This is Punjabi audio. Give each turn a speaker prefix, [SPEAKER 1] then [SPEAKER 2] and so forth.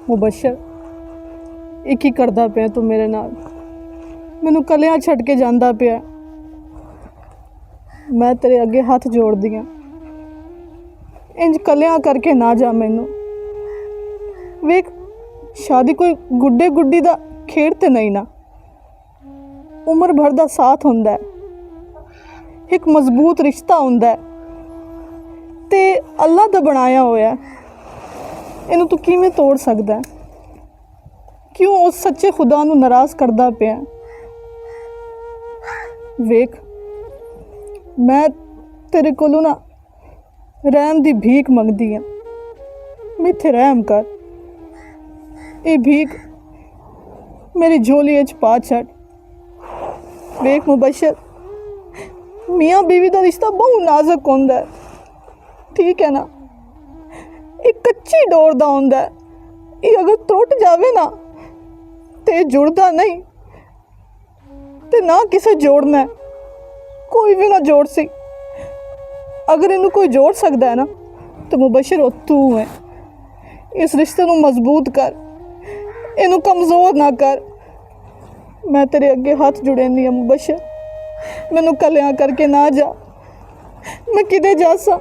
[SPEAKER 1] ਮੁਬਸ਼ਰ ਇਹ ਕੀ ਕਰਦਾ ਪਿਆ ਤੂੰ ਮੇਰੇ ਨਾਲ? ਮੈਨੂੰ ਕੱਲਿਆਂ ਛੱਡ ਕੇ ਜਾਂਦਾ ਪਿਆ। ਮੈਂ ਤੇਰੇ ਅੱਗੇ ਹੱਥ ਜੋੜਦੀ ਹਾਂ, ਇੰਜ ਕੱਲਿਆਂ ਕਰਕੇ ਨਾ ਜਾ ਮੈਨੂੰ। ਵੇਖ, ਸ਼ਾਦੀ ਕੋਈ ਗੁੱਡੇ ਗੁੱਡੀ ਦਾ ਖੇਡ ਤੇ ਨਹੀਂ ਨਾ, ਉਮਰ ਭਰ ਦਾ ਸਾਥ ਹੁੰਦਾ ਹੈ, ਇੱਕ ਮਜ਼ਬੂਤ ਰਿਸ਼ਤਾ ਹੁੰਦਾ ਹੈ ਤੇ ਅੱਲਾ ਦਾ ਬਣਾਇਆ ਹੋਇਆ। ਇਹਨੂੰ ਤੂੰ ਕਿਵੇਂ ਤੋੜ ਸਕਦਾ? ਕਿਉਂ ਉਸ ਸੱਚੇ ਖੁਦਾ ਨੂੰ ਨਾਰਾਜ਼ ਕਰਦਾ ਪਿਆ? ਵੇਖ, ਮੈਂ ਤੇਰੇ ਕੋਲੋਂ ਨਾ ਰਹਿਮ ਦੀ ਭੀਖ ਮੰਗਦੀ ਹਾਂ, ਮੈਥੇ ਰਹਿਮ ਕਰ। ਇਹ ਭੀਖ ਮੇਰੀ ਝੋਲੀ 'ਚ ਪਾ ਛੱਡ। ਵੇਖ ਮੁਬਸ਼ਰ, ਮੀਆਂ ਬੀਵੀ ਦਾ ਰਿਸ਼ਤਾ ਬਹੁਤ ਨਾਜ਼ੁਕ ਹੁੰਦਾ ਹੈ, ਠੀਕ ਹੈ ਨਾ? ਇਹ ਕੱਚੀ ਡੋਰ ਦਾ ਹੁੰਦਾ ਹੈ, ਇਹ ਅਗਰ ਟੁੱਟ ਜਾਵੇ ਨਾ ਤੇ ਜੁੜਦਾ ਨਹੀਂ, ਤੇ ਨਾ ਕਿਸੇ ਜੋੜਨਾ ਹੈ, ਕੋਈ ਵੀ ਨਾ ਜੋੜ ਸੀ। ਅਗਰ ਇਹਨੂੰ ਕੋਈ ਜੋੜ ਸਕਦਾ ਹੈ ਨਾ ਤਾਂ ਮੁਬਸ਼ਰ ਉਹ ਤੂੰ ਹੈ। ਇਸ ਰਿਸ਼ਤੇ ਨੂੰ ਮਜ਼ਬੂਤ ਕਰ, ਇਹਨੂੰ ਕਮਜ਼ੋਰ ਨਾ ਕਰ। ਮੈਂ ਤੇਰੇ ਅੱਗੇ ਹੱਥ ਜੁੜੇਂਦੀ ਹਾਂ ਮੁਬਸ਼ਰ, ਮੈਨੂੰ ਕੱਲਿਆਂ ਕਰਕੇ ਨਾ ਜਾ। ਮੈਂ ਕਿਤੇ ਜਾ ਸਕਾਂ?